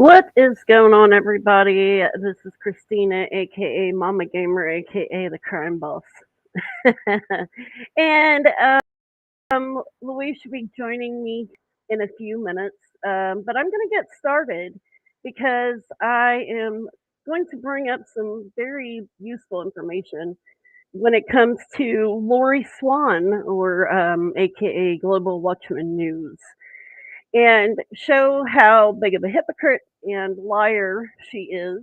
What is going on, everybody? This is Christina, aka Mama Gamer, aka the Crime Boss. and Louise should be joining me in a few minutes, but I'm going to get started because I am going to bring up some very useful information when it comes to Laurie Swan, or aka Global Watchman News, and show how big of a hypocrite and liar she is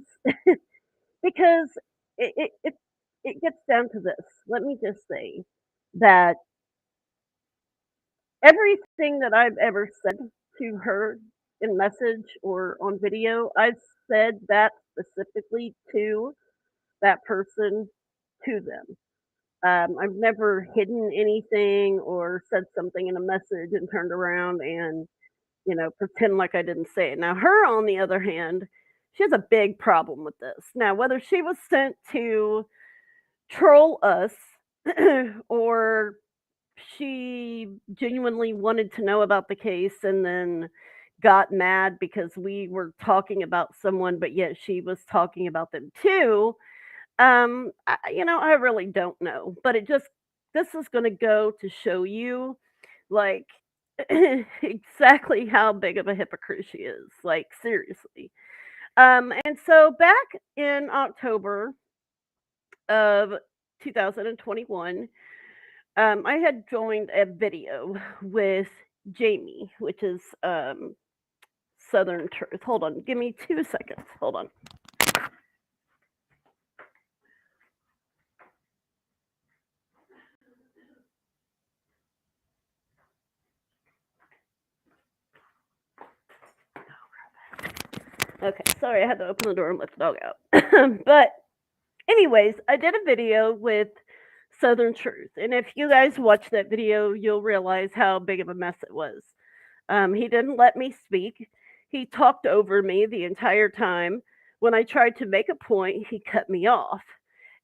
because it gets down to this. Let me just say that everything that I've ever said to her in message or on video, I've said that specifically to that person, to them. I've never hidden anything or said something in a message and turned around and pretend like I didn't say it. Now, her, on the other hand, she has a big problem with this. Now, whether she was sent to troll us or she genuinely wanted to know about the case and then got mad because we were talking about someone, but yet she was talking about them too. I really don't know, but this is going to go to show you, like, exactly how big of a hypocrite she is. Like, seriously. And so back in October of 2021, I had joined a video with Jamie, which is Southern Truth. Hold on, give me 2 seconds. Hold on. Okay, sorry, I had to open the door and let the dog out. But anyways, I did a video with Southern Truth, and if you guys watch that video, you'll realize how big of a mess it was. He didn't let me speak. He talked over me the entire time. When I tried to make a point, he cut me off.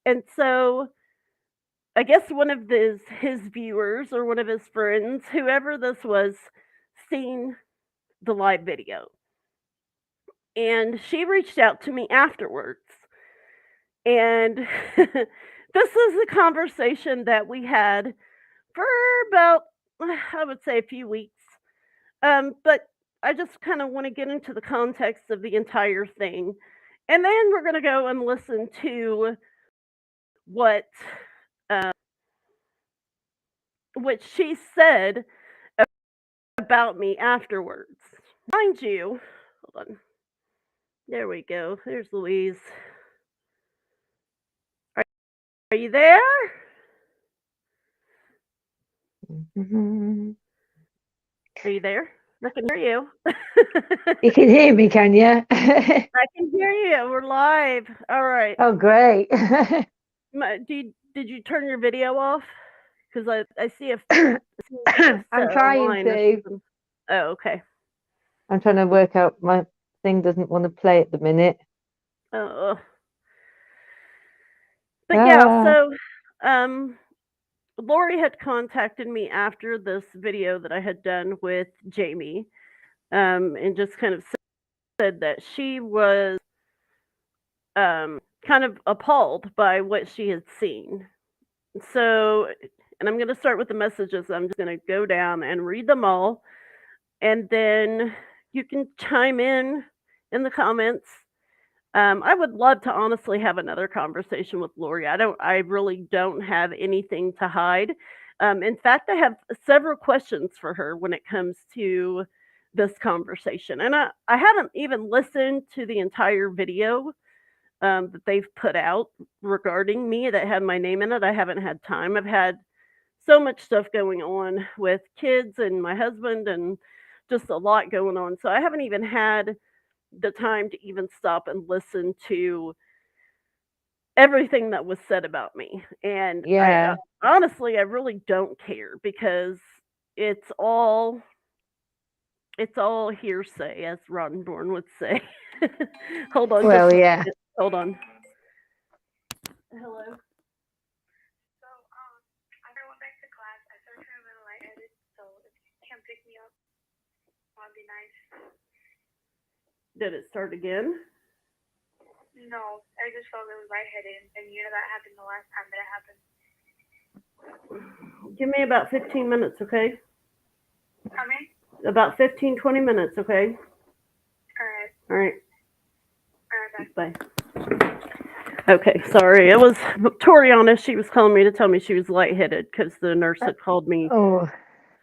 And so I guess one of his viewers or one of his friends, whoever this was, seen the live video. And she reached out to me afterwards. And this is the conversation that we had for about, I would say, a few weeks. But I just kind of want to get into the context of the entire thing. And then we're going to go and listen to what uh, what she said about me afterwards. Mind you, hold on. There we go. There's Louise. Are you there? Mhm. Are you there? I can hear you. You can hear me, can you? I can hear you. We're live. All right. Oh, great. Did you turn your video off? Because I see a I'm trying line or to. something. Oh, okay. I'm trying to work out my thing doesn't want to play at the minute. Oh, but yeah. Ah, So, um, Laurie had contacted me after this video that I had done with Jamie, and just kind of said that she was kind of appalled by what she had seen. So, and I'm going to start with the messages. I'm just going to go down and read them all, and then you can chime in the comments. I would love to honestly have another conversation with Laurie. I really don't have anything to hide. In fact, I have several questions for her when it comes to this conversation. And I haven't even listened to the entire video that they've put out regarding me that had my name in it. I haven't had time. I've had so much stuff going on with kids and my husband and just a lot going on. So I haven't even had the time to even stop and listen to everything that was said about me. And I yeah. honestly, I really don't care because it's all it's all hearsay, as Roddenborn would say. Hold on just Well, a yeah. second. Hold on. Hello. Did it start again? No, I just felt really lightheaded, and you know that happened the last time that it happened. Give me about 15 minutes, okay? How many? About 15, 20 minutes, okay? Alright, All right, bye. bye. Okay, sorry. It was Toriana. She was calling me to tell me she was lightheaded because the nurse Uh, had called me Oh,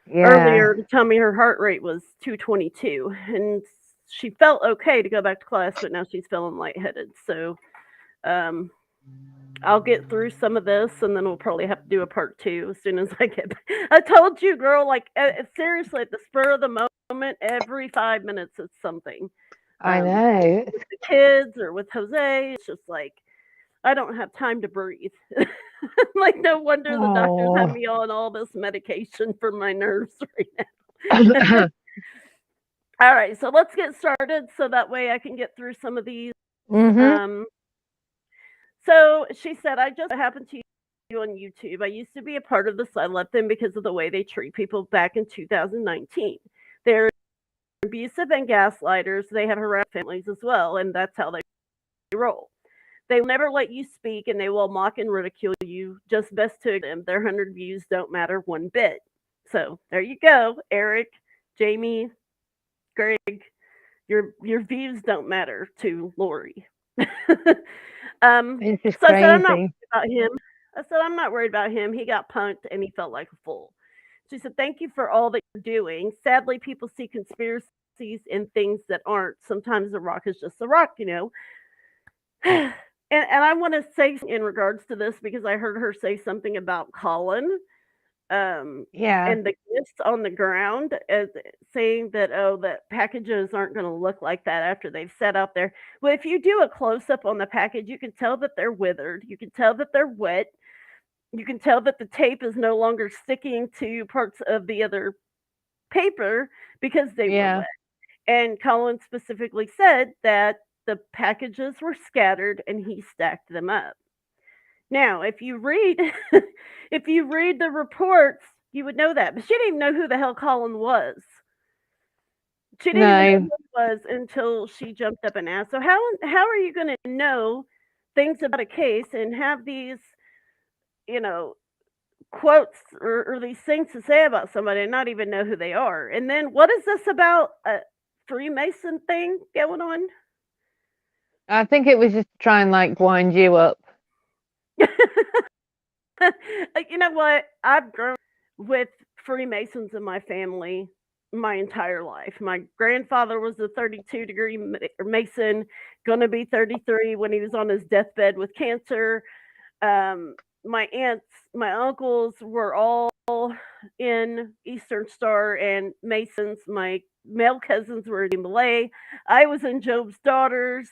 yeah. earlier to tell me her heart rate was 222, and she felt okay to go back to class, but now she's feeling lightheaded. So um, I'll get through some of this, and then we'll probably have to do a part two as soon as I get back. I told you, girl, like seriously, at the spur of the moment, every 5 minutes it's something. I know. With the kids or with Jose, it's just like I don't have time to breathe. Like, no wonder the doctors have Oh. me on all this medication for my nerves right now. All right, so let's get started so that way I can get through some of these. hmm Um, so she said, I just happened to you on YouTube. I used to be a part of this. I left them because of the way they treat people back in 2019. They're abusive and gaslighters. They have harassed families as well, and that's how they roll. They will never let you speak and they will mock and ridicule you. Just best to them. Their 100 views don't matter one bit. So there you go, Eric, Jamie, Greg. Your views don't matter to Laurie. This is So I said I'm not crazy. worried about him. I said I'm not worried about him. He got punked and he felt like a fool. She said, "Thank you for all that you're doing. Sadly, people see conspiracies in things that aren't. Sometimes a rock is just a rock, you know." And I want to say in regards to this because I heard her say something about Colin um, Yeah. and the gifts on the ground, as saying that that packages aren't going to look like that after they've set out there. Well, if you do a close up on the package, you can tell that they're withered. You can tell that they're wet. You can tell that the tape is no longer sticking to parts of the other paper because they were Yeah. wet. And Colin specifically said that the packages were scattered and he stacked them up. Now, if you read if you read the reports, you would know that. But she didn't even know who the hell Colin was. She didn't even know No. who he was until she jumped up and asked. So how are you going to know things about a case and have these, you know, quotes or these things to say about somebody and not even know who they are? And then what is this about a Freemason thing going on? I think it was just to try and like wind you up. You know what? I've grown with Freemasons in my family my entire life. My grandfather was a 32-degree Mason, gonna be 33 when he was on his deathbed with cancer. My aunts, my uncles were all in Eastern Star and Masons. My male cousins were in Malay. I was in Job's Daughters,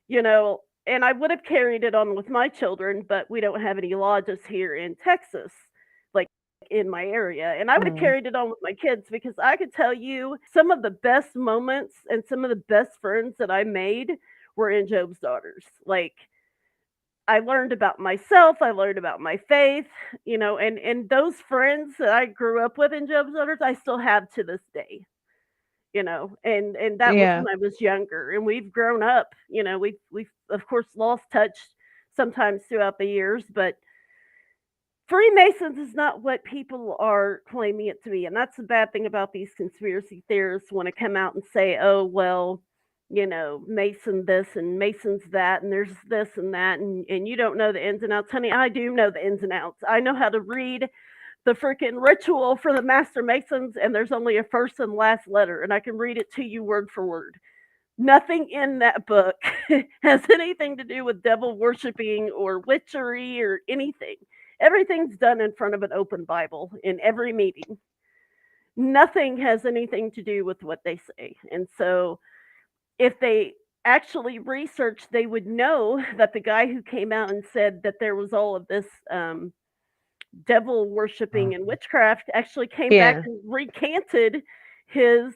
you know, and I would have carried it on with my children, but we don't have any lodges here in Texas, like in my area. And I would have Mm. carried it on with my kids because I could tell you some of the best moments and some of the best friends that I made were in Job's Daughters. Like, I learned about myself, I learned about my faith, you know, and those friends that I grew up with in Job's Daughters, I still have to this day, you know, and that was Yeah. when I was younger, and we've grown up, you know, we've of course lost touch sometimes throughout the years, but Freemasons is not what people are claiming it to be, and that's the bad thing about these conspiracy theorists when they come out and say, "Oh, well, you know, Mason this and Mason's that, and there's this and that, and you don't know the ins and outs." Honey, I do know the ins and outs. I know how to read the freaking ritual for the Master Masons, and there's only a first and last letter, and I can read it to you word for word. Nothing in that book has anything to do with devil worshiping or witchery or anything. Everything's done in front of an open Bible in every meeting. Nothing has anything to do with what they say. And so, if they actually researched, they would know that the guy who came out and said that there was all of this devil worshiping and witchcraft actually came back Yeah. and recanted his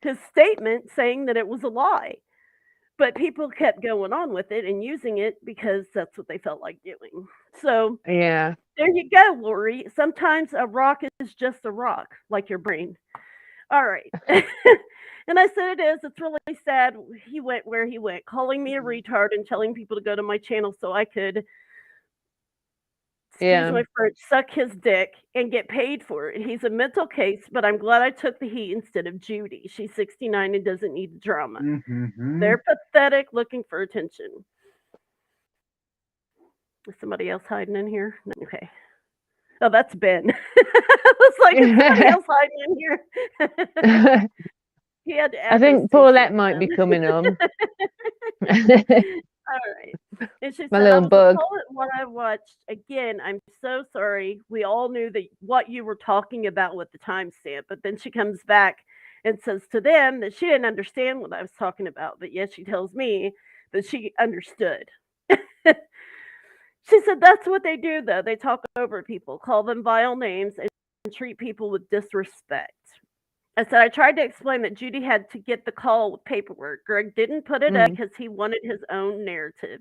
his statement saying that it was a lie. But people kept going on with it and using it because that's what they felt like doing. So Yeah. there you go, Lori. Sometimes a rock is just a rock, like your brain. All right. And I said, it is. It's really sad. He went where he went, calling me a retard and telling people to go to my channel so I could, excuse Yeah. my French, suck his dick and get paid for it. He's a mental case, but I'm glad I took the heat instead of Judy. She's 69 and doesn't need the drama. Mm-hmm. They're pathetic, looking for attention. Is somebody else hiding in here? No, okay. Oh, that's Ben. I was like, is somebody else hiding in here? He had to I add those think two Paulette cents might be in. coming on. All right. And she My said, I little was bug. appalled at what I watched. Again, I'm so sorry. We all knew that what you were talking about with the timestamp. But then she comes back and says to them that she didn't understand what I was talking about. But yet she tells me that she understood. She said, that's what they do, though. They talk over people, call them vile names, and treat people with disrespect. I said, I tried to explain that Judy had to get the call with paperwork. Greg didn't put it up because he wanted his own narrative.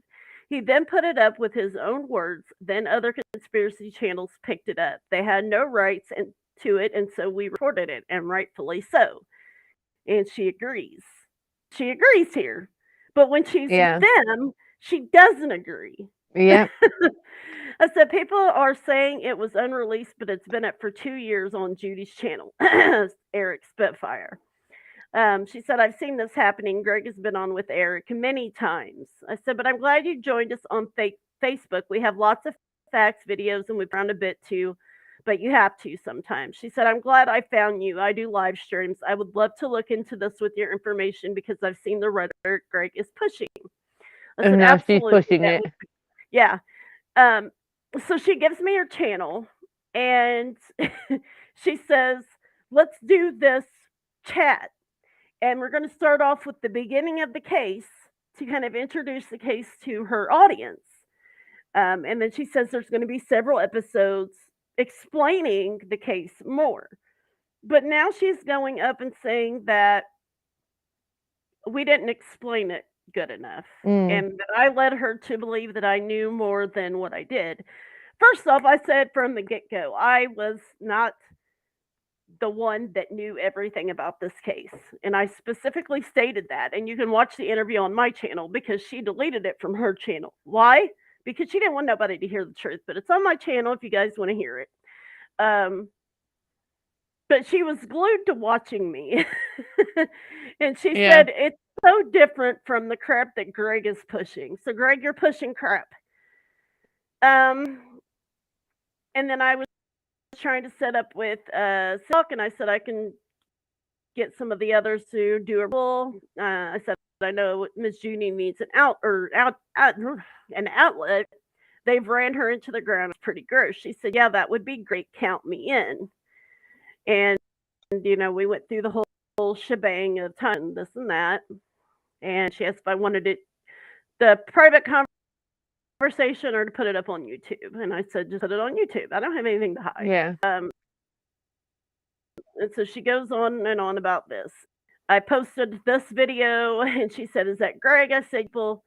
He then put it up with his own words. Then other conspiracy channels picked it up. They had no rights to it, and so we reported it, and rightfully so. And she agrees. She agrees here. But when she's Yeah. with them, she doesn't agree. Yeah. I said, people are saying it was unreleased, but it's been up for 2 years on Judy's channel. Eric Spitfire. She said, I've seen this happening. Greg has been on with Eric many times. I said, but I'm glad you joined us on Facebook. We have lots of facts, videos, and we've found a bit too, but you have to sometimes. She said, I'm glad I found you. I do live streams. I would love to look into this with your information because I've seen the rhetoric Greg is pushing. I And said, now she's absolutely. pushing it. Yeah. So she gives me her channel and she says, let's do this chat. And we're going to start off with the beginning of the case to kind of introduce the case to her audience. And then she says there's going to be several episodes explaining the case more. But now she's going up and saying that we didn't explain it good enough. And that I led her to believe that I knew more than what I did. First off, I said from the get go, I was not the one that knew everything about this case. And I specifically stated that. And you can watch the interview on my channel because she deleted it from her channel. Why? Because she didn't want nobody to hear the truth. But it's on my channel if you guys want to hear it. But she was glued to watching me. And she said, it's so different from the crap that Greg is pushing. So, Greg, you're pushing crap. And then I was trying to set up with Silk, and I said I can get some of the others to do a role. I said I know Miss Junie needs an an outlet. They've ran her into the ground. It's pretty gross. She said, "Yeah, that would be great. Count me in." And we went through the whole shebang of time, this and that. And she asked if I wanted it, the private conversation, or to put it up on YouTube. And I said, just put it on YouTube. I don't have anything to hide. Yeah. And so she goes on and on about this. I posted this video and she said, is that Greg? I said, people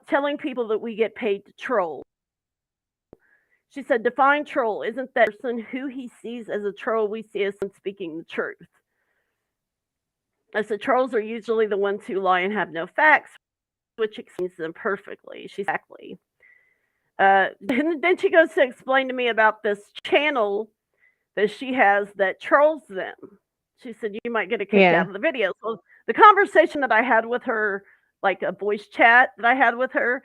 telling people that we get paid to troll. She said, define troll. Isn't that person who he sees as a troll we see as someone speaking the truth? I said, trolls are usually the ones who lie and have no facts, which explains them perfectly. She's exactly. And then she goes to explain to me about this channel that she has that trolls them. She said, you might get a kick out of the video. So the conversation that I had with her, like a voice chat that I had with her,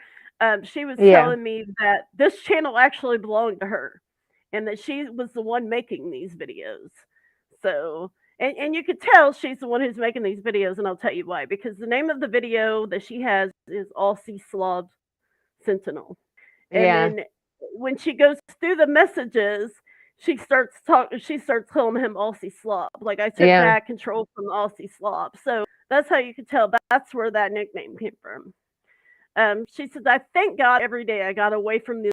she was telling me that this channel actually belonged to her and that she was the one making these videos. So, and you could tell she's the one who's making these videos, and I'll tell you why. Because the name of the video that she has is Aussie Slob Sentinel. And then when she goes through the messages, she starts calling him Aussie Slob. Like, I took back control from the Aussie Slob. So that's how you could tell that's where that nickname came from. She says, I thank God every day I got away from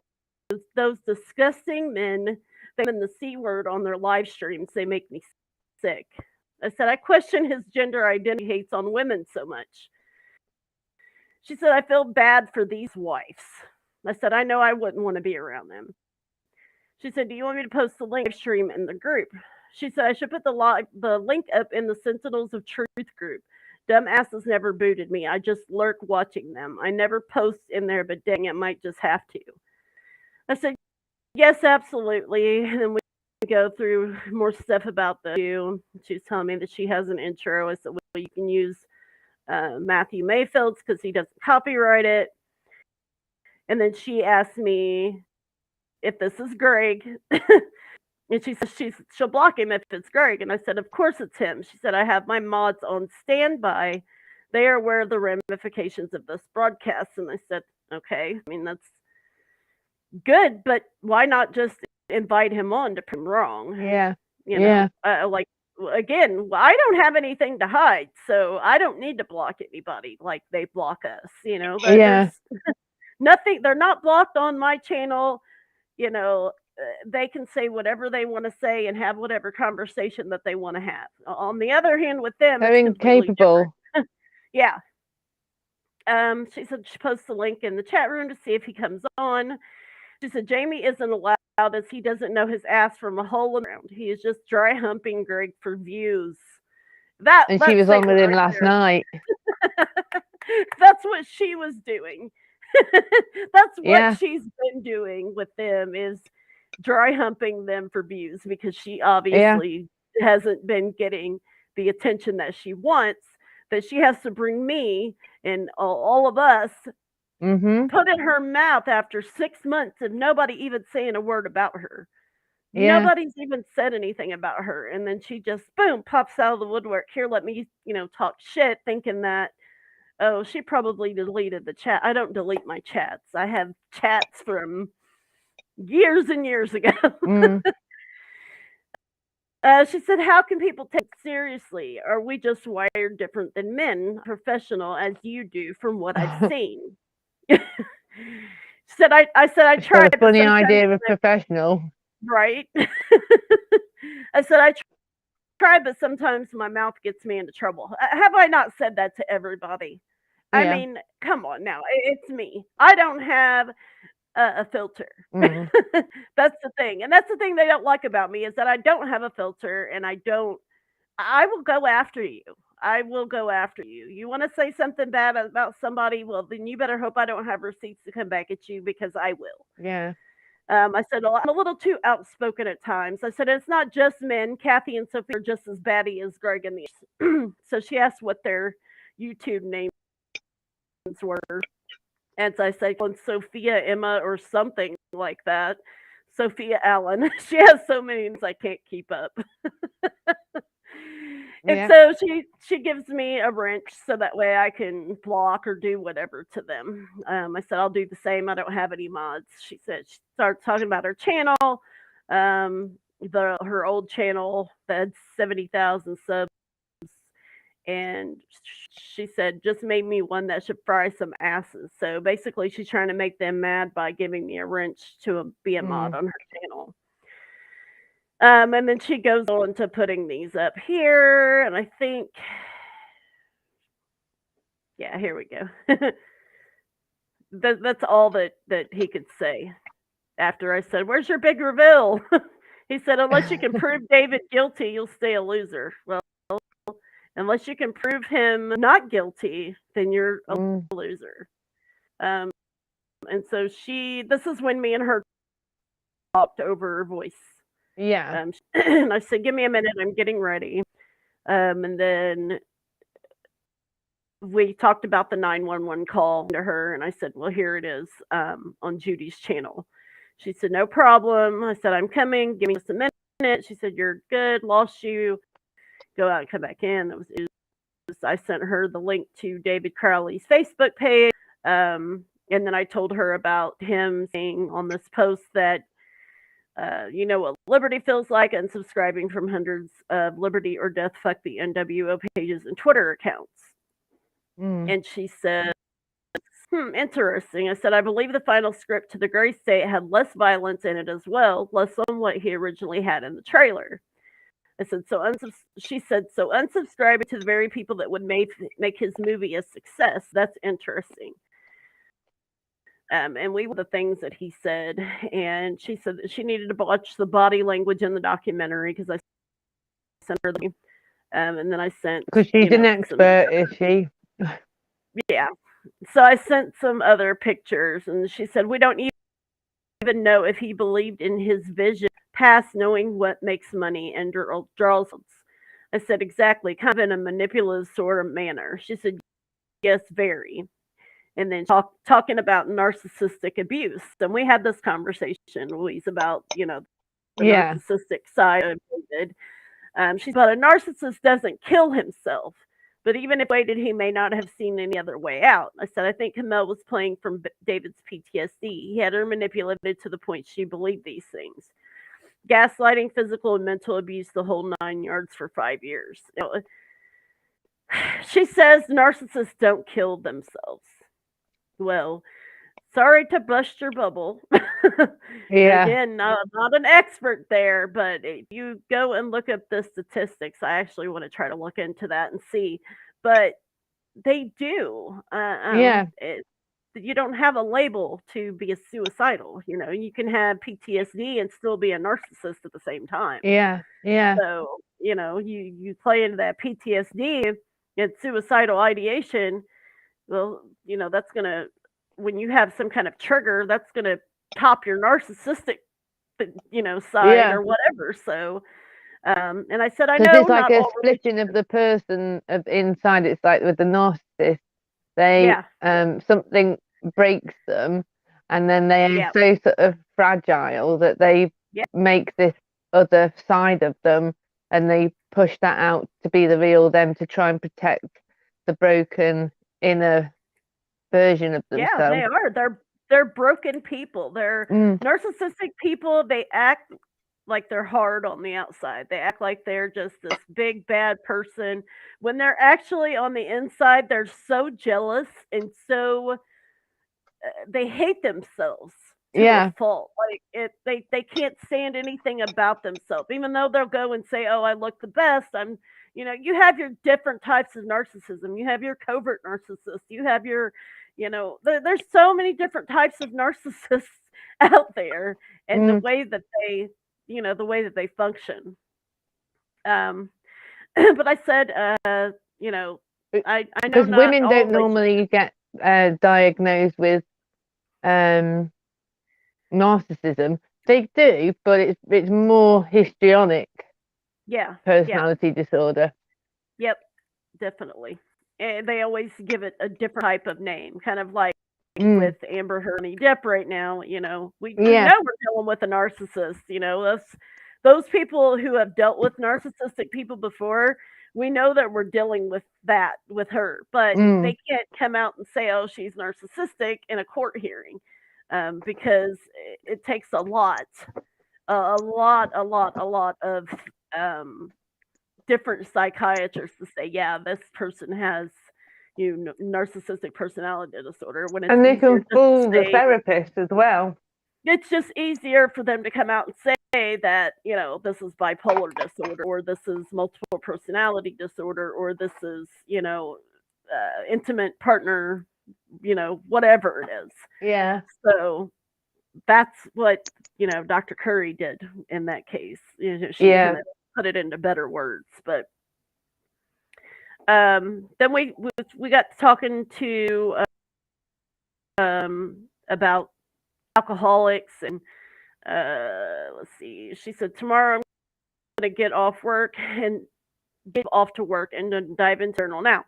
those disgusting men and the C word on their live streams. They make me sick. I said, I question his gender identity, hates on women so much. She said, I feel bad for these wives. I said, I know I wouldn't want to be around them. She said, do you want me to post the link stream in the group? She said I should put the link up in the Sentinels of Truth group. Dumbasses never booted me. I just lurk watching them. I never post in there, but dang, it might just have to. I said, yes, absolutely. And then we go through more stuff about the issue. She was telling me that she has an intro. I said, well, you can use Matthew Mayfield's because he doesn't copyright it. And then she asked me if this is Greg. And she says she'll block him if it's Greg. And I said, of course it's him. She said, I have my mods on standby. They are aware of the ramifications of this broadcast. And I said, okay, I mean, that's good, but why not just invite him on to prove him wrong? Yeah. You know, like, again, I don't have anything to hide, so I don't need to block anybody like they block us. You know, Yeah. there's nothing, they're not blocked on my channel. You know, they can say whatever they want to say and have whatever conversation that they want to have. On the other hand, with them, They're it's completely incapable. different. Yeah. She said she posts a link in the chat room to see if he comes on. She said Jamie isn't allowed as he doesn't know his ass from a hole in the ground. He is just dry humping Greg for views. And she was on with him last night. That's what she was doing. That's what Yeah. she's been doing with them, is dry humping them for views, because she obviously hasn't been getting the attention that she wants, that she has to bring me and all of us put in her mouth after 6 months of nobody even saying a word about her. Yeah. Nobody's even said anything about her. And then she just, boom, pops out of the woodwork. Here, let me, talk shit, thinking that, oh, she probably deleted the chat. I don't delete my chats. I have chats from years and years ago. She said, how can people take it seriously? Are we just wired different than men, professional as you do, from what I've seen? Said I said I She's tried. got a funny idea of a professional. Right. I said I tried, but sometimes my mouth gets me into trouble. Have I not said that to everybody? I mean, come on now. It's me. I don't have a filter. That's the thing. And that's the thing they don't like about me, is that I don't have a filter, and I will go after you. I will go after you. You want to say something bad about somebody? Well, then you better hope I don't have receipts to come back at you, because I will. Yeah. I said, well, I'm a little too outspoken at times. I said, it's not just men. Kathy and Sophie are just as batty as Greg and the. So she asked what their YouTube names were. And so I said, well, Sophia, Emma, or something like that. Sophia Allen. She has so many names I can't keep up. And so she gives me a wrench so that way I can block or do whatever to them. I said I'll do the same. I don't have any mods. She said she started talking about her channel, her old channel that had 70,000 subs, and she said just made me one that should fry some asses. So basically, she's trying to make them mad by giving me a wrench to be a mod on her channel. And then she goes on to putting these up here, and I think, yeah, here we go. That's all that he could say. After I said, "Where's your big reveal?" He said, "Unless you can prove David guilty, you'll stay a loser." Well, unless you can prove him not guilty, then you're a loser. And so this is when me and her talked over her voice. Yeah. And I said, give me a minute, I'm getting ready. And then we talked about the 911 call to her, and I said, well, here it is, on Judy's channel. She said, no problem. I said, I'm coming, give me just a minute. She said, you're good, lost you, go out and come back in. I sent her the link to David Crowley's Facebook page, and then I told her about him saying on this post that, you know what liberty feels like, unsubscribing from hundreds of liberty or death fuck the NWO pages and Twitter accounts. And she said, interesting. I said, I believe the final script to the Gray State had less violence in it as well, less on what he originally had in the trailer. I said, she said, so unsubscribing to the very people that would make his movie a success, that's interesting. And we were the things that he said, and she said that she needed to watch the body language in the documentary, because I sent her the and then I sent Because she's an expert, is she? Yeah. So I sent some other pictures, and she said, we don't even know if he believed in his vision past knowing what makes money and draws. I said, exactly, kind of in a manipulative sort of manner. She said, yes, very. And then talking about narcissistic abuse. And we had this conversation, Louise, about, the narcissistic side of David. She's about a narcissist doesn't kill himself, but even if he waited, he may not have seen any other way out. I said, I think Kamel was playing from David's PTSD. He had her manipulated to the point she believed these things. Gaslighting, physical and mental abuse, the whole 9 yards for 5 years. She says narcissists don't kill themselves. Well, sorry to bust your bubble. Yeah. Again, not an expert there, but if you go and look up the statistics, I actually want to try to look into that and see. But they do. Yeah. You don't have a label to be a suicidal. You can have PTSD and still be a narcissist at the same time. Yeah. Yeah. So, you play into that PTSD and suicidal ideation. Well, that's going to, when you have some kind of trigger, that's going to top your narcissistic, side Yeah. or whatever. So, and I said, I Because know it's like not a all splitting of the person of inside. It's like with the narcissist, they something breaks them, and then they are so sort of fragile that they make this other side of them, and they push that out to be the real them to try and protect the broken inner version of themselves. Yeah, they are. They're broken people. They're narcissistic people. They act like they're hard on the outside. They act like they're just this big bad person when they're actually on the inside. They're so jealous and so they hate themselves to a fault. Like they can't stand anything about themselves, even though they'll go and say, "Oh, I look the best." You have your different types of narcissism. You have your covert narcissist. You have your, there's so many different types of narcissists out there, and the way that they function. But I said, I know because women don't normally get diagnosed with narcissism. They do, but it's more histrionic. Personality disorder. Yep, definitely. And they always give it a different type of name, kind of like with Amber Heard and Depp right now. We know we're dealing with a narcissist. Those people who have dealt with narcissistic people before, we know that we're dealing with that with her, but they can't come out and say, "Oh, she's narcissistic" in a court hearing, because it takes a lot of different psychiatrists to say, "Yeah, this person has narcissistic personality disorder." When and they can fool the therapist as well. It's just easier for them to come out and say that, this is bipolar disorder, or this is multiple personality disorder, or this is, intimate partner, whatever it is. Yeah. So that's what, Dr. Curry did in that case. She kind of put it into better words. But then we got talking to about alcoholics, and let's see. She said, tomorrow I'm going to get off to work and then dive into journal. Now,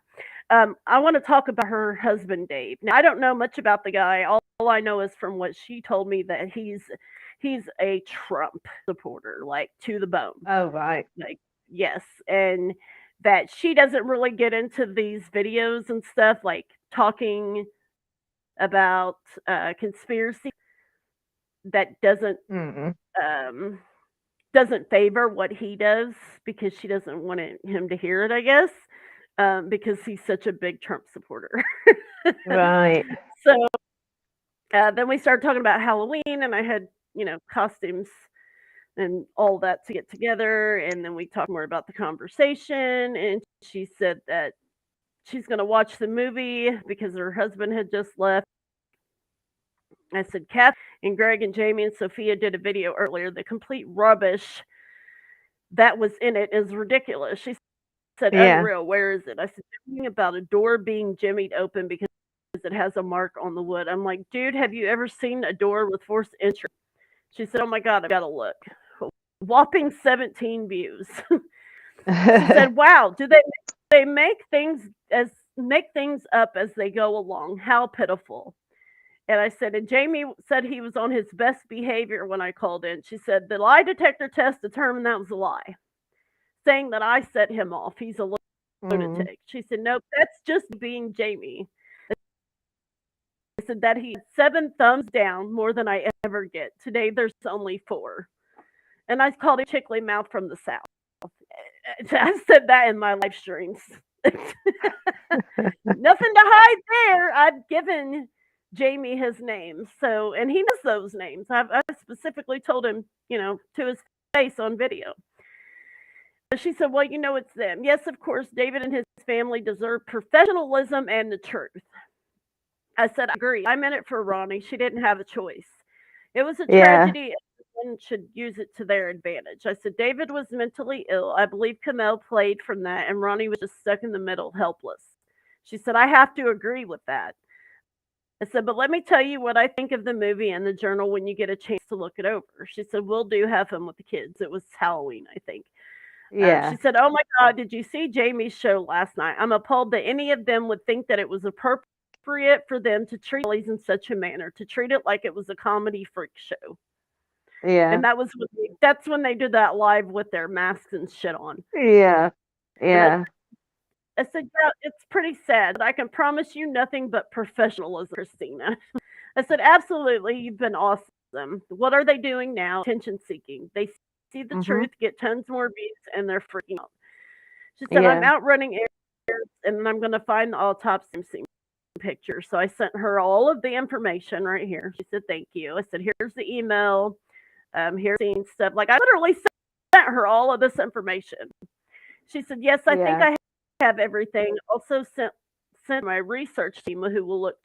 I want to talk about her husband, Dave. Now, I don't know much about the guy. All I know is from what she told me that he's a Trump supporter, like to the bone. Oh, right. Like, yes. And that she doesn't really get into these videos and stuff, like talking about conspiracy that doesn't favor what he does, because she doesn't want him to hear it, I guess, because he's such a big Trump supporter. Right. So then we started talking about Halloween, and I had, costumes and all that to get together. And then we talked more about the conversation, and she said that she's going to watch the movie because her husband had just left. I said, Kath and Greg and Jamie and Sophia did a video earlier, the complete rubbish that was in it is ridiculous. She said, Yeah. unreal, where is it? I said, something about a door being jimmied open because it has a mark on the wood. I'm like, dude, have you ever seen a door with forced entry? She said, oh my God, I've got to look. Whopping 17 views. She said, wow, do they make things up as they go along? How pitiful. And I said, and Jamie said he was on his best behavior when I called in. She said, the lie detector test determined that was a lie, saying that I set him off. He's a lunatic. She said, nope, that's just being Jamie. I said that he had 7 thumbs down, more than I ever get. Today there's only 4. And I called him Chickly Mouth from the South. I said that in my live streams. Nothing to hide there. I've given Jamie his name. So, and he knows those names. I specifically told him, to his face on video. She said, well, it's them. Yes, of course, David and his family deserve professionalism and the truth. I said, I agree. I'm in it for Ronnie. She didn't have a choice. It was a tragedy. One should use it to their advantage. I said, David was mentally ill. I believe Kamel played from that, and Ronnie was just stuck in the middle, helpless. She said, I have to agree with that. I said, but let me tell you what I think of the movie and the journal when you get a chance to look it over. She said, we'll do have fun with the kids. It was Halloween, I think. Yeah. She said, oh my God, did you see Jamie's show last night? I'm appalled that any of them would think that it was appropriate for them to treat Ellie's in such a manner, to treat it like it was a comedy freak show. Yeah. And that's when they did that live with their masks and shit on. Yeah. Yeah. I said, yeah, it's pretty sad, but I can promise you nothing but professionalism, Christina. I said, absolutely, you've been awesome. What are they doing now? Attention seeking. They see the truth, get tons more views, and they're freaking out. She said, I'm out running errands, and I'm going to find the autopsy scene picture. So I sent her all of the information right here. She said, thank you. I said, here's the email. Here's the stuff. Like, I literally sent her all of this information. She said, yes, I think I have everything. Also sent my research team who will look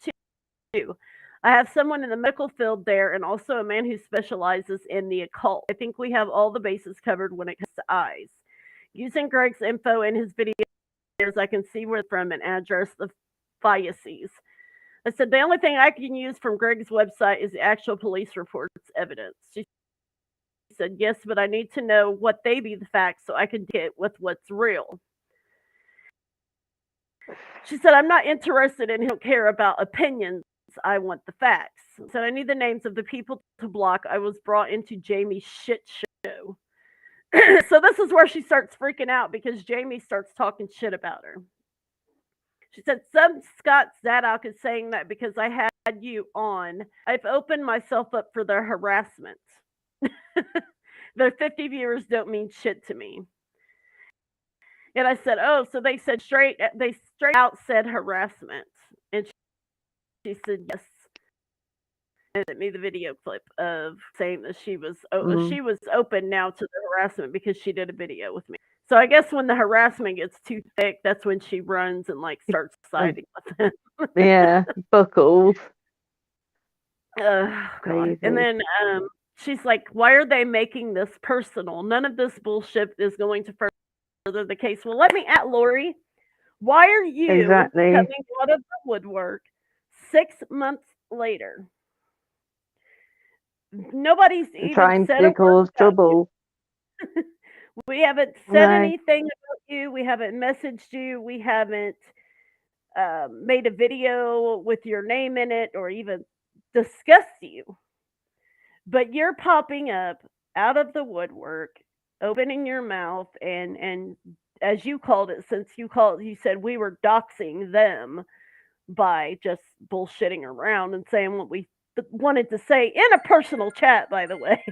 too. I have someone in the medical field there and also a man who specializes in the occult. I think we have all the bases covered when it comes to eyes. Using Greg's info in his videos, I can see where from and address the biases. I said, the only thing I can use from Greg's website is the actual police reports evidence. She said, yes, but I need to know what they be the facts so I can get with what's real. She said, I'm not interested and don't care about opinions. I want the facts. So I need the names of the people to block. I was brought into Jamie's shit show. So this is where she starts freaking out because Jamie starts talking shit about her. She said, some Scott Zadok is saying that because I had you on, I've opened myself up for their harassment. Their 50 viewers don't mean shit to me. And I said, oh, so they straight out said harassment. And she said, yes. And sent me the video clip of saying that she was open now to the harassment because she did a video with me. So I guess when the harassment gets too thick, that's when she runs and starts siding with them. Yeah, buckles. Oh, God. And then she's like, why are they making this personal? None of this bullshit is going to further the case. Well, let me ask Laurie, why are you coming out of the woodwork 6 months later? Nobody's even trying said to cause trouble. We haven't said anything about you. We haven't messaged you. We haven't made a video with your name in it or even discussed you. But you're popping up out of the woodwork, opening your mouth, and as you called it, you said we were doxing them by just bullshitting around and saying what we wanted to say in a personal chat, by the way.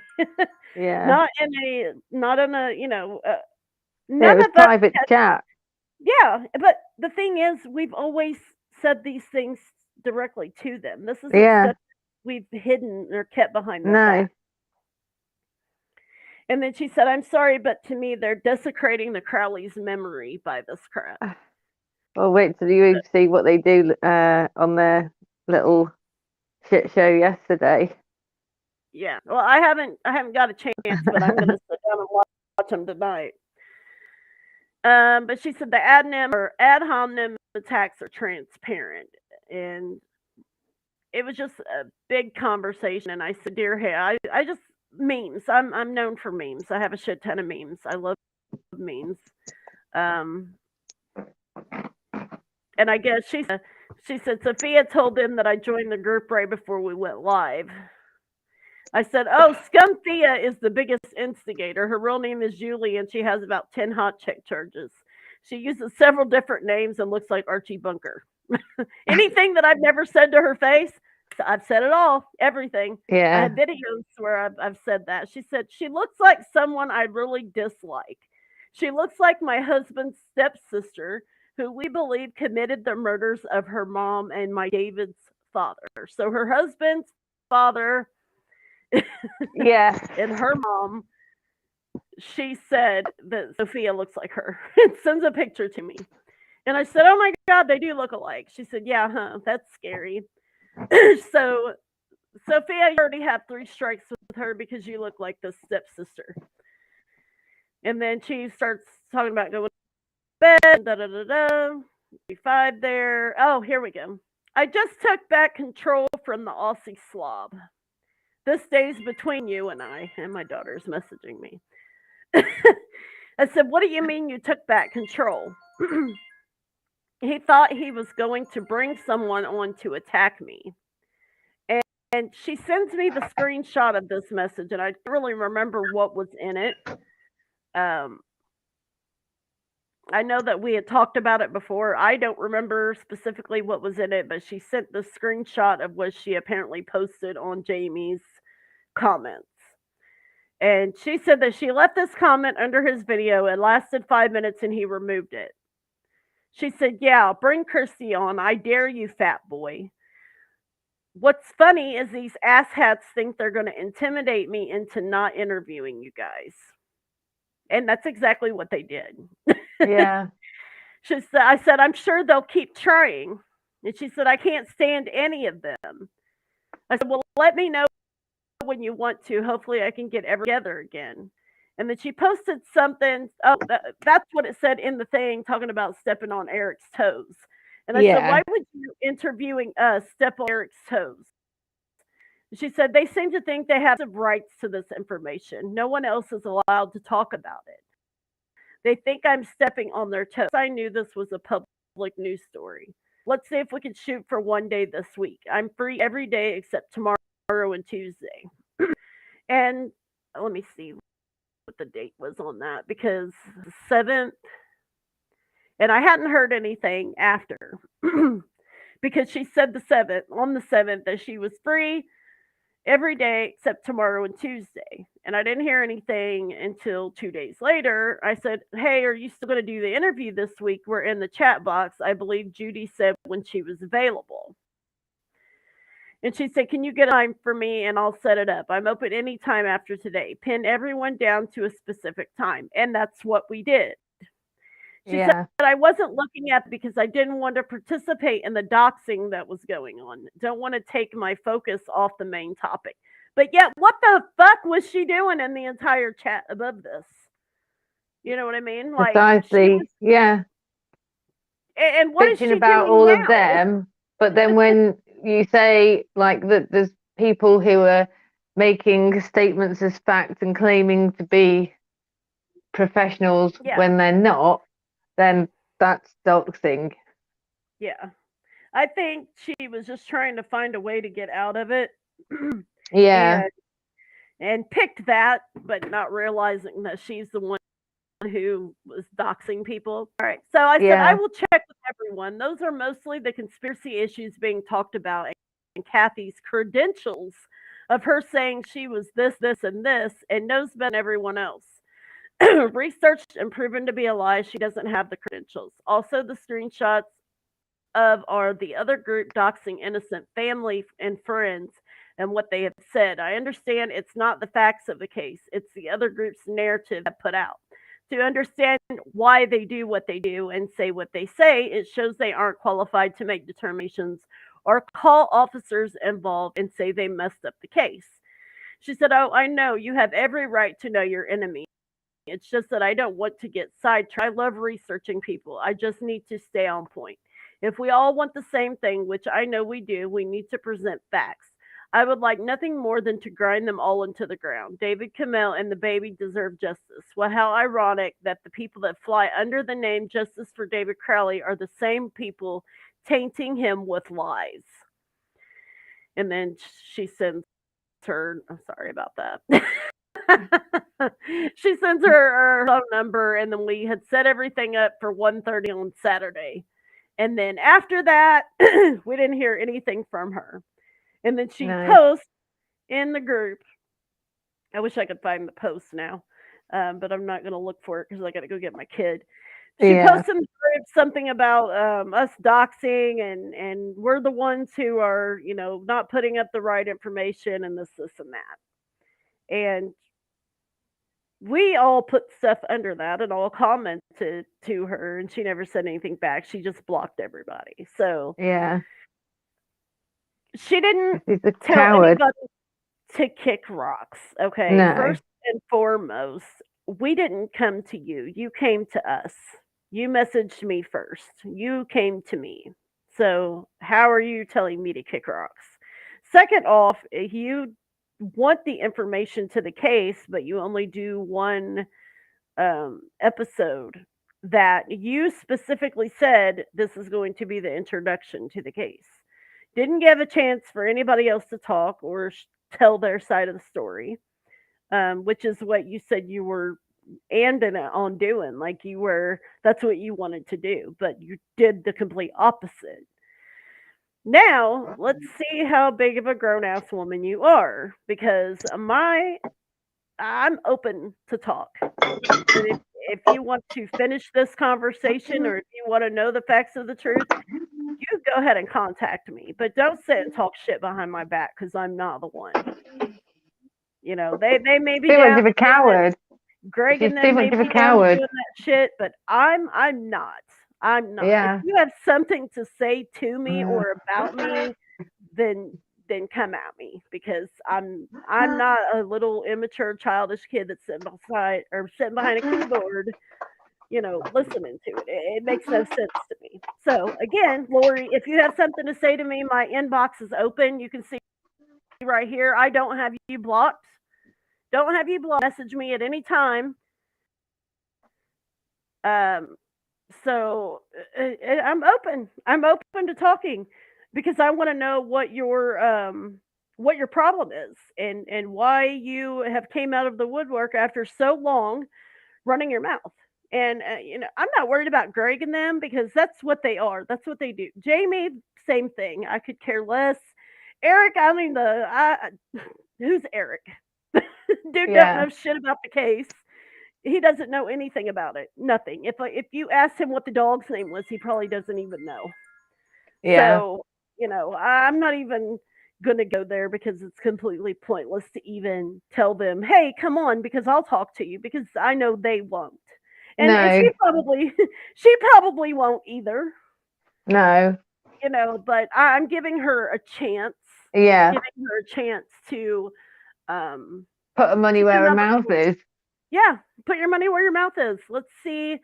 Yeah. Not in a none it was private chat. Yeah, but the thing is, we've always said these things directly to them. This isn't stuff we've hidden or kept behind their back. And then she said, I'm sorry, but to me, they're desecrating the Crowley's memory by this crap. Well, wait till you see what they do on their little shit show yesterday. Yeah. Well, I haven't got a chance, but I'm going to sit down and watch them tonight. But she said the ad hominem attacks are transparent, and it was just a big conversation. And I said, "Dear, hey, I just memes. I'm known for memes. I have a shit ton of memes. I love memes." Um, and I guess she said Sophia told them that I joined the group right before we went live. I said, "Oh, Scum Thea is the biggest instigator. Her real name is Julie, and she has about 10 hot chick charges. She uses several different names and looks like Archie Bunker. Anything that I've never said to her face, I've said it all, everything. I have videos where I've said that. She said, she looks like someone I really dislike. She looks like my husband's stepsister, who we believe committed the murders of her mom and my David's father. So her husband's father Yeah. and her mom, she said that Sophia looks like her and sends a picture to me. And I said, "Oh my God, they do look alike." She said, "Yeah, huh? That's scary." So, Sophia, you already have 3 strikes with her because you look like the stepsister. And then she starts talking about going to bed, da da da da. 5 there. Oh, here we go. I just took back control from the Aussie slob. This day's between you and I. And my daughter's messaging me. I said, "What do you mean you took back control?" He thought he was going to bring someone on to attack me. And she sends me the screenshot of this message, and I don't really remember what was in it. I know that we had talked about it before. I don't remember specifically what was in it, but she sent the screenshot of what she apparently posted on Jamie's comments. And she said that she left this comment under his video. It lasted 5 minutes and he removed it. She said, "Yeah, bring Christy on. I dare you, fat boy. What's funny is these asshats think they're going to intimidate me into not interviewing you guys." And that's exactly what they did. Yeah. I said, "I'm sure they'll keep trying." And she said, "I can't stand any of them." I said, "Well, let me know when you want to. Hopefully I can get everyone together again." And then she posted something. Oh, that's what it said in the thing, talking about stepping on Eric's toes. And I said, "Why would you interviewing us step on Eric's toes?" She said, "They seem to think they have rights to this information. No one else is allowed to talk about it. They think I'm stepping on their toes. I knew this was a public news story. Let's see if we can shoot for one day this week. I'm free every day except tomorrow and Tuesday." And let me see what the date was on that, because the 7th, and I hadn't heard anything after because she said on the 7th that she was free every day except tomorrow and Tuesday. And I didn't hear anything until 2 days later. I said, "Hey, are you still going to do the interview this week?" We're in the chat box. I believe Judy said when she was available. And she said, "Can you get a time for me and I'll set it up? I'm open anytime after today. Pin everyone down to a specific time." And that's what we did. She said, "I wasn't looking at it because I didn't want to participate in the doxing that was going on. Don't want to take my focus off the main topic." But yet, what the fuck was she doing in the entire chat above this? You know what I mean? Like, precisely. Yeah. And what is she about doing all now? of them, but then when you say like that, there's people who are making statements as fact and claiming to be professionals when they're not, then that's doxing. Yeah. I think she was just trying to find a way to get out of it. Yeah. And picked that, but not realizing that she's the one who was doxing people. All right. So I said, "I will check with everyone. Those are mostly the conspiracy issues being talked about, and Kathy's credentials of her saying she was this, and this, and knows better than everyone else. Researched and proven to be a lie. She doesn't have the credentials. Also, the screenshots are the other group doxing innocent family and friends and what they have said. I understand it's not the facts of the case, it's the other group's narrative that put out. To understand why they do what they do and say what they say, it shows they aren't qualified to make determinations or call officers involved and say they messed up the case." She said, "Oh, I know you have every right to know your enemy. It's just that I don't want to get sidetracked. I love researching people. I just need to stay on point. If we all want the same thing, which I know we do, we need to present facts. I would like nothing more than to grind them all into the ground. David Kamel and the baby deserve justice. Well, how ironic that the people that fly under the name Justice for David Crowley are the same people tainting him with lies. And then she sends her, I'm sorry about that. She sends her phone number, and then we had set everything up for 1:30 on Saturday. And then after that, we didn't hear anything from her. And then she posts in the group. I wish I could find the post now, but I'm not going to look for it because I got to go get my kid. She posts in the group something about us doxing, and we're the ones who are, not putting up the right information and this, and that. And we all put stuff under that and all commented to her, and she never said anything back. She just blocked everybody. So she didn't tell anybody to kick rocks. Okay. No. First and foremost, we didn't come to you. You came to us. You messaged me first. You came to me. So how are you telling me to kick rocks? Second off, you want the information to the case, but you only do one episode that you specifically said this is going to be the introduction to the case. Didn't give a chance for anybody else to talk or tell their side of the story, which is what you said you were on doing. Like that's what you wanted to do, but you did the complete opposite. Now, let's see how big of a grown ass woman you are, because I'm open to talk. And if you want to finish this conversation, or if you want to know the facts of the truth, you go ahead and contact me. But don't sit and talk shit behind my back, because I'm not the one. They may be too down much of a coward. Greg and them may be down doing that shit, but I'm not. I'm not. Yeah. If you have something to say to me or about me, then come at me, because I'm not a little immature childish kid that's sitting behind a keyboard, listening to it. It makes no sense to me. So again, Laurie, if you have something to say to me, my inbox is open. You can see right here. I don't have you blocked. Don't have you blocked. Message me at any time. So I'm open. I'm open to talking, because I want to know what your problem is, and why you have came out of the woodwork after so long running your mouth. And I'm not worried about Greg and them, because that's what they are. That's what they do. Jamie, same thing. I could care less. Eric, I mean who's Eric? Dude doesn't know shit about the case. He doesn't know anything about it. Nothing. If you ask him what the dog's name was, he probably doesn't even know. Yeah. So, I'm not even going to go there, because it's completely pointless to even tell them, hey, come on, because I'll talk to you, because I know they won't. And she probably won't either. No. But I'm giving her a chance. Yeah. Giving her a chance to put her money where her mouth is. Yeah, put your money where your mouth is. Let's see,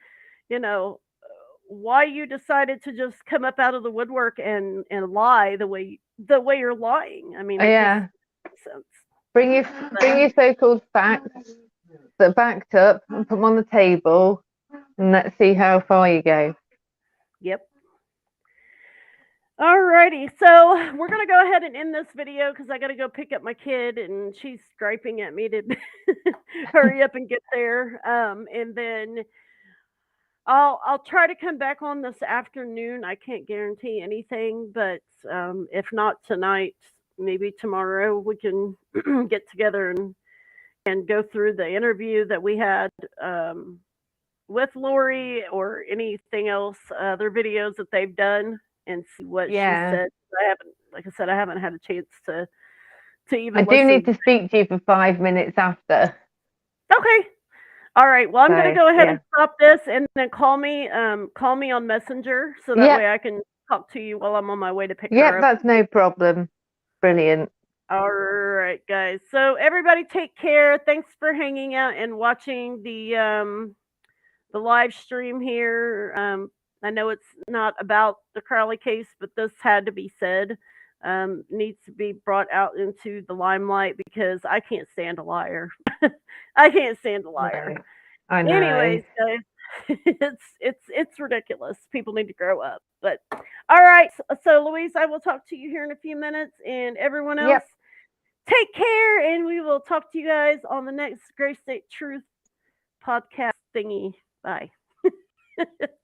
why you decided to just come up out of the woodwork and lie the way you're lying. I mean, yeah. Sense. Bring your so-called facts that are backed up and put them on the table, and let's see how far you go. Yep. Alrighty, so we're gonna go ahead and end this video, because I gotta go pick up my kid, and she's griping at me to hurry up and get there. And then I'll try to come back on this afternoon. I can't guarantee anything, but if not tonight, maybe tomorrow we can get together and go through the interview that we had with Laurie, or anything else, other videos that they've done, and see what she said. Like I said, I haven't had a chance to even. I do need to speak to you for 5 minutes after. Okay. All right. Well, I'm going to go ahead and stop this, and then call me on Messenger, so that way I can talk to you while I'm on my way to pick her up. Yeah, that's no problem. Brilliant. All right, guys. So everybody take care. Thanks for hanging out and watching the live stream here. I know it's not about the Crowley case, but this had to be said. Needs to be brought out into the limelight because I can't stand a liar. I can't stand a liar. No, I know. Anyways, guys, it's ridiculous. People need to grow up. But all right, so Louise, I will talk to you here in a few minutes, and everyone else, Yep. take care, and we will talk to you guys on the next Gray State Truth podcast thingy. Bye.